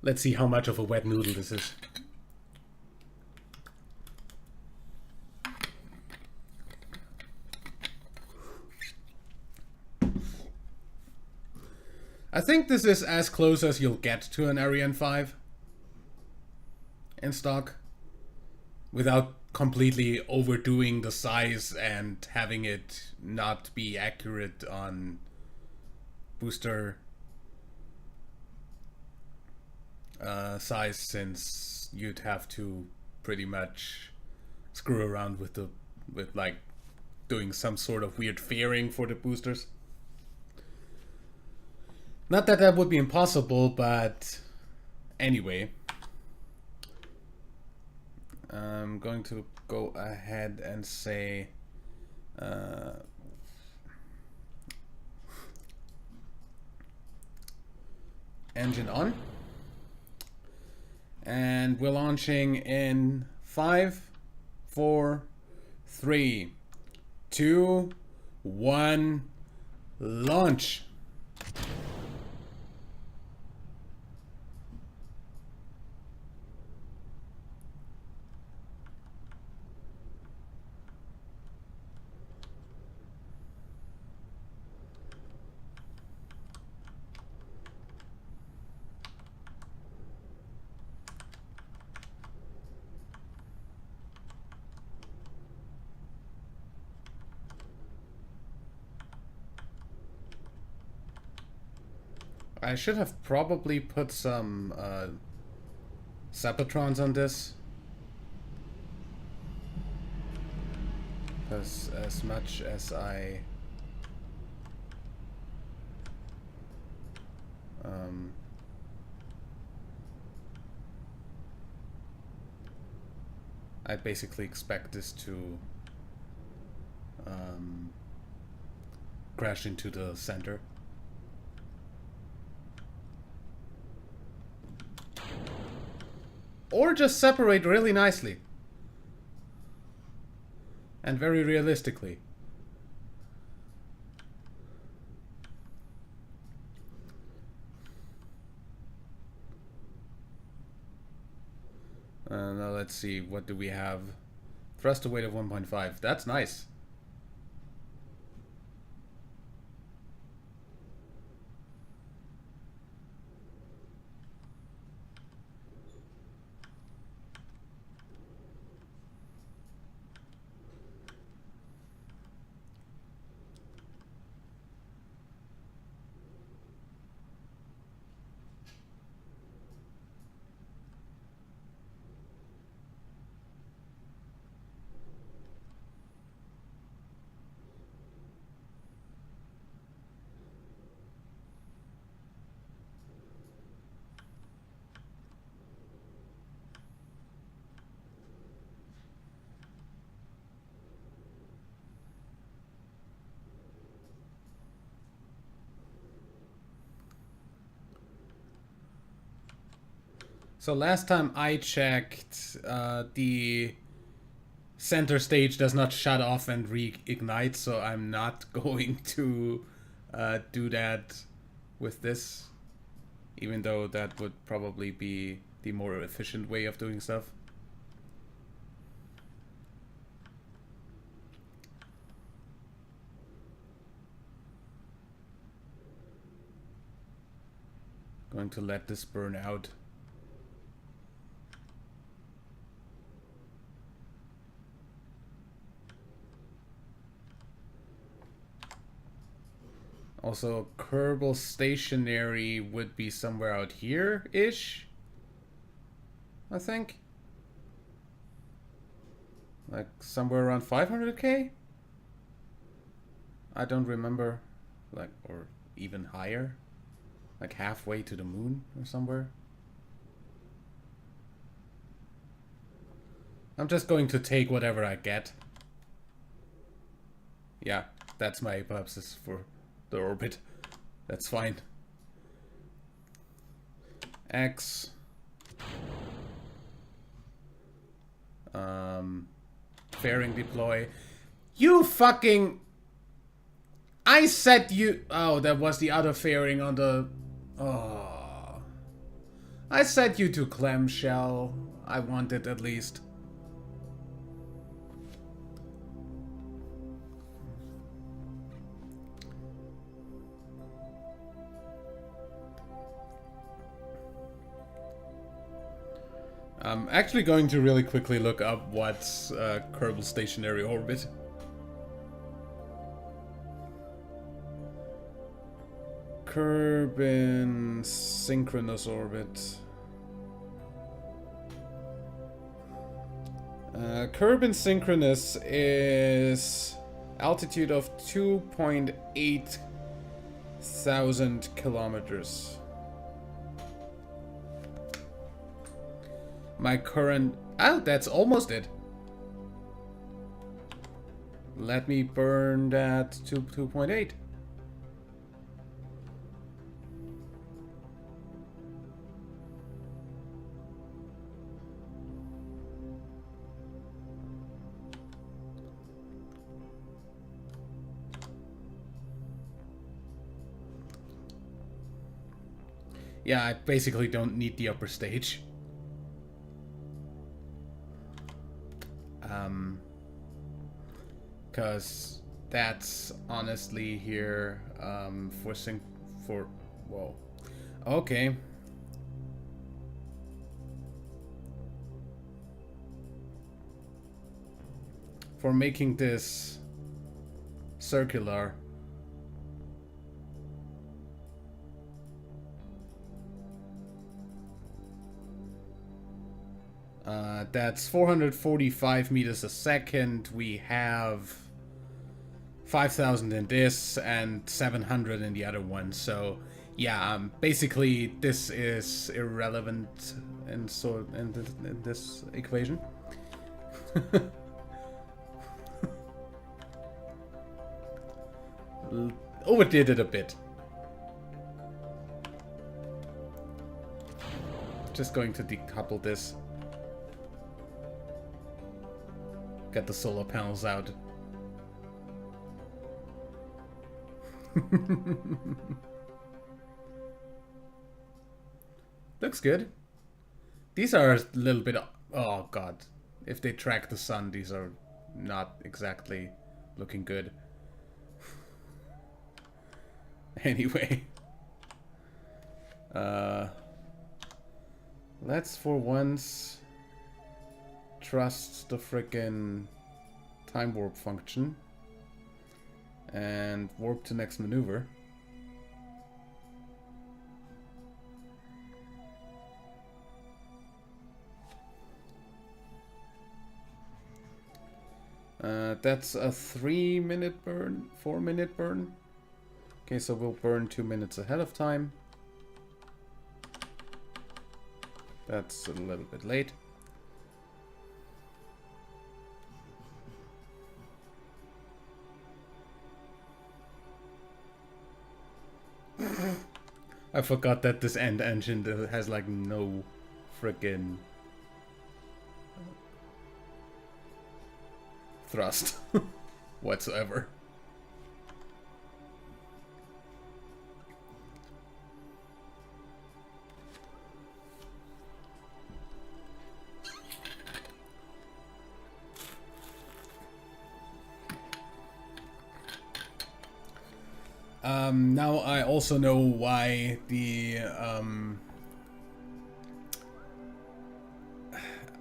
Let's see how much of a wet noodle this is. I think this is as close as you'll get to an Ariane 5 in stock without completely overdoing the size and having it not be accurate on booster size, since you'd have to pretty much screw around with like doing some sort of weird fairing for the boosters. Not that that would be impossible, but anyway. I'm going to go ahead and say engine on. And we're launching in 5, 4, 3, 2, 1, launch. I should have probably put some Sapatrons on this, because as much as I I basically expect this to crash into the center. Or just separate really nicely. And very realistically. Now let's see, what do we have? Thruster weight of 1.5. That's nice. So last time I checked, the center stage does not shut off and reignite, so I'm not going to do that with this, even though that would probably be the more efficient way of doing stuff. Going to let this burn out. Also, Kerbal stationary would be somewhere out here-ish, I think. Like somewhere around 500k? I don't remember. Like, or even higher. Like halfway to the moon or somewhere. I'm just going to take whatever I get. Yeah, that's my purposes for the orbit. That's fine. X. Fairing deploy. You fucking... I said you... Oh, that was the other fairing on the... Oh. I set you to clamshell. I wanted at least. I'm actually going to really quickly look up what's Kerbal stationary orbit. Kerbal synchronous orbit. Kerbal synchronous is altitude of 2.8 thousand kilometers. My current... Oh, that's almost it. Let me burn that to 2.8. Yeah, I basically don't need the upper stage. Because that's honestly here whoa. Okay. For making this circular. That's 445 meters a second. We have 5,000 in this and 700 in the other one. So yeah, basically this is irrelevant in this equation. Overdid it a bit. Just going to decouple this. Get the solar panels out. Looks good. These are a little bit... Oh god. If they track the sun, these are not exactly looking good. Anyway. Let's for once trust the frickin' time warp function and warp to next maneuver. That's a 3-minute burn, 4-minute burn. Okay, so we'll burn 2 minutes ahead of time. That's a little bit late. I forgot that this end engine has like no frickin' thrust whatsoever. Now I also know why the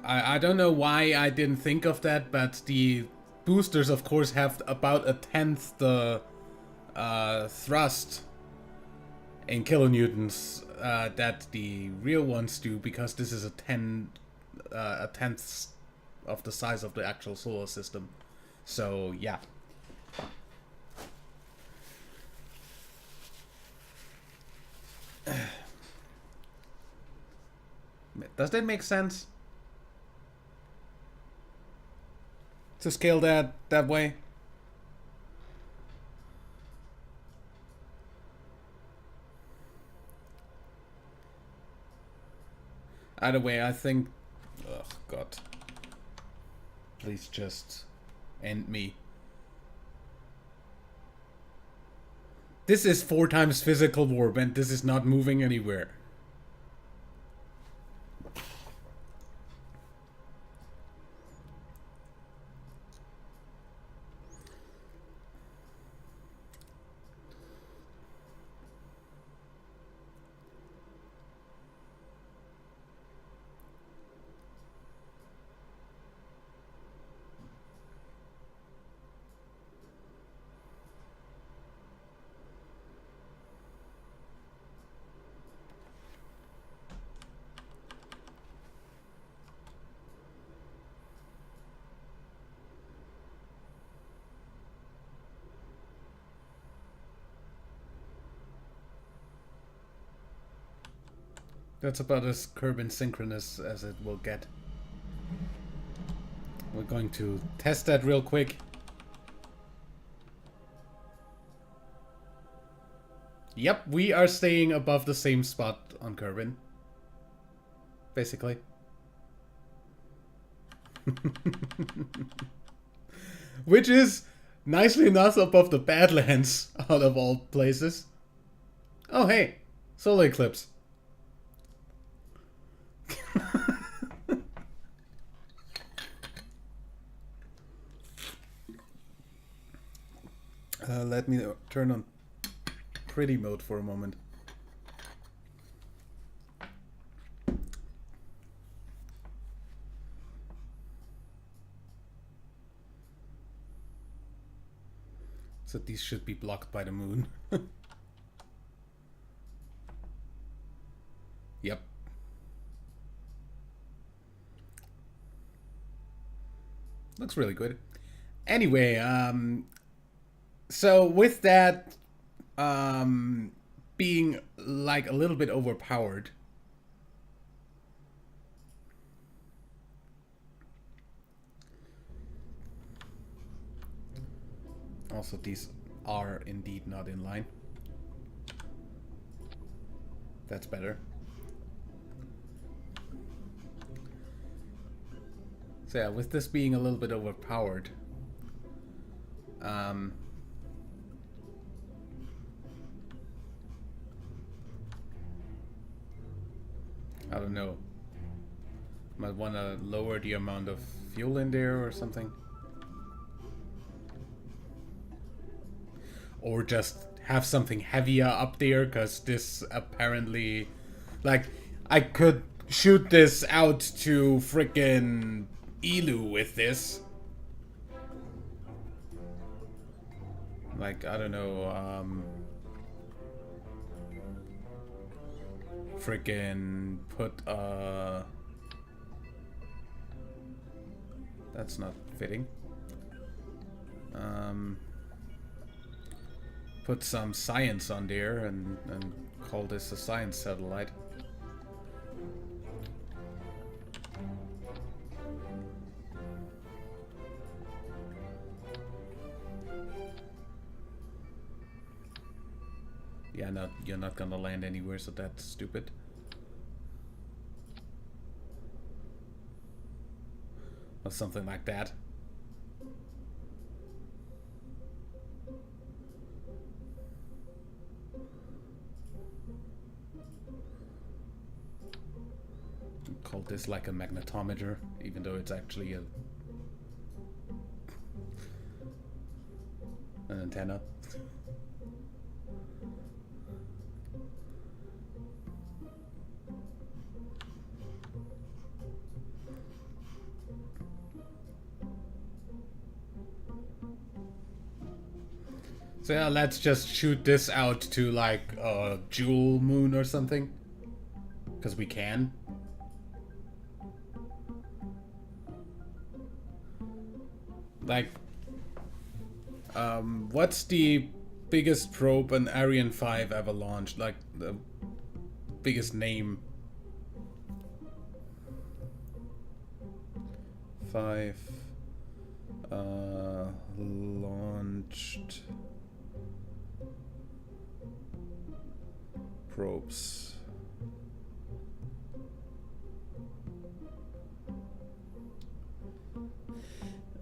I don't know why I didn't think of that, but the boosters of course have about 1/10 the thrust in kilonewtons that the real ones do, because this is a 10th of the size of the actual solar system. So yeah. Does that make sense? To scale that way? Either way, I think... Oh, God. Please just end me. This is 4 times physical warp, and this is not moving anywhere. That's about as Kerbal synchronous as it will get. We're going to test that real quick. Yep, we are staying above the same spot on Kerbal. Basically. Which is, nicely enough, above the Badlands, out of all places. Oh, hey. Solar eclipse. Let me turn on pretty mode for a moment. So these should be blocked by the moon. Yep. Looks really good. Anyway, so with that being like a little bit overpowered, also these are indeed not in line. That's better. So yeah, with this being a little bit overpowered, I don't know. Might want to lower the amount of fuel in there or something. Or just have something heavier up there, because this apparently... Like, I could shoot this out to frickin' Elu with this. Like, I don't know, frickin' put, that's not fitting. Put some science on there and call this a science satellite. Yeah, no, you're not gonna land anywhere, so that's stupid. Or something like that. Call this like a magnetometer, even though it's actually an antenna. So yeah, let's just shoot this out to like a jewel moon or something. Because we can. Like, what's the biggest probe an Ariane 5 ever launched? Like, the biggest name. 5 launched probes.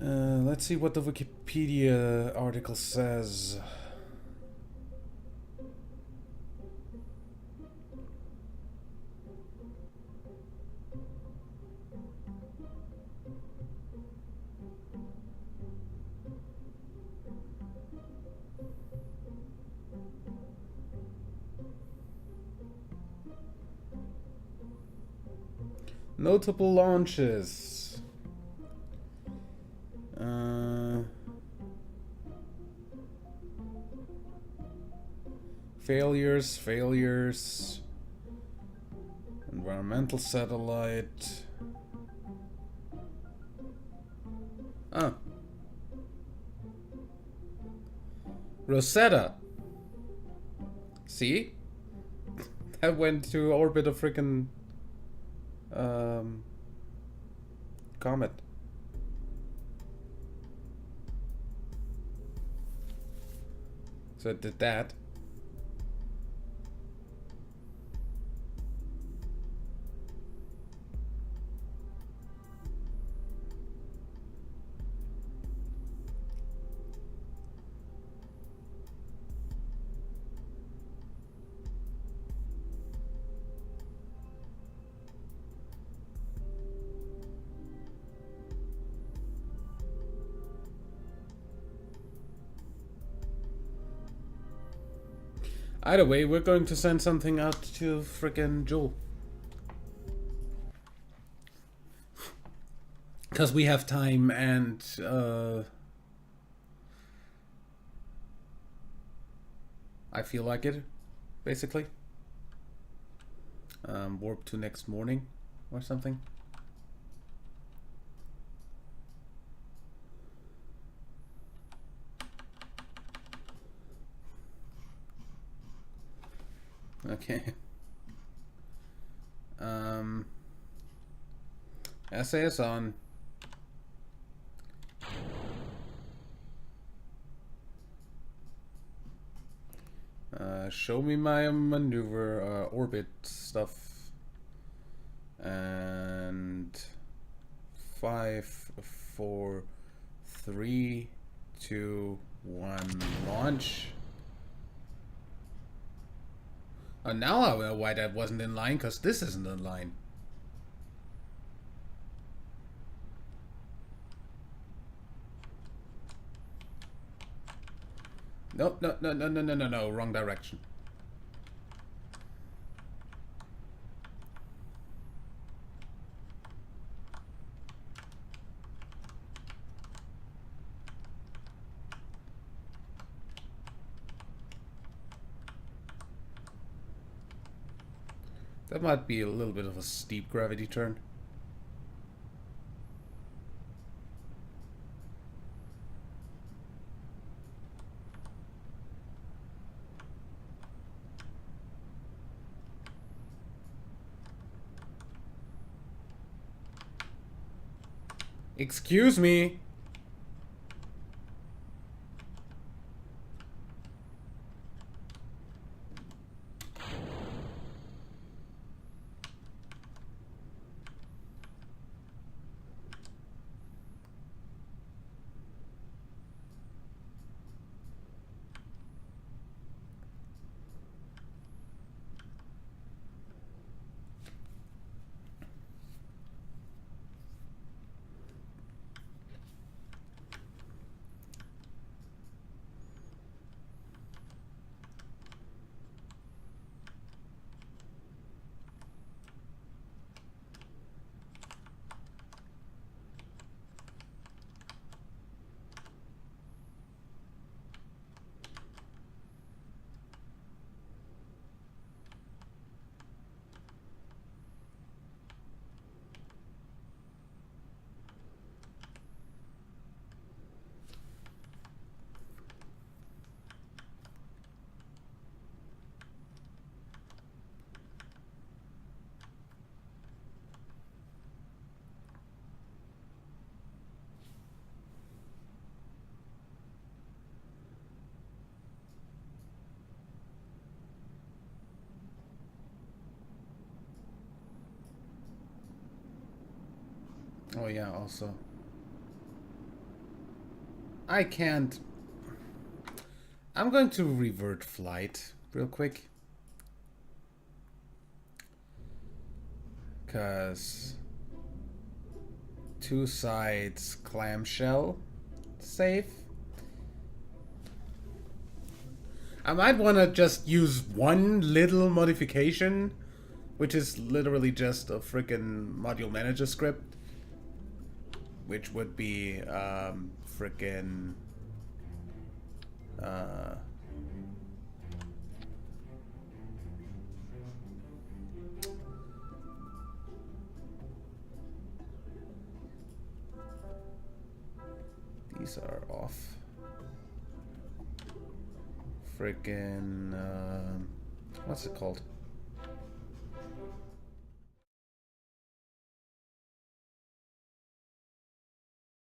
Let's see what the Wikipedia article says. Notable launches. Failures. Environmental satellite. Ah. Rosetta. See? I went to orbit a freaking comet. So it did that. Either way, we're going to send something out to frickin' Joel. Because we have time and I feel like it, basically. Warp to next morning or something. Okay. SAS on. Show me my maneuver orbit stuff. And 5, 4, 3, 2, 1, launch. Oh, now I know why that wasn't in line, because this isn't in line. No, no, no, no, no, no, no, no, wrong direction. That might be a little bit of a steep gravity turn. Excuse me. Oh yeah, also. I can't. I'm going to revert flight real quick. Because 2 sides clamshell safe. I might want to just use one little modification, which is literally just a freaking module manager script, which would be freaking these are off. Freaking what's it called?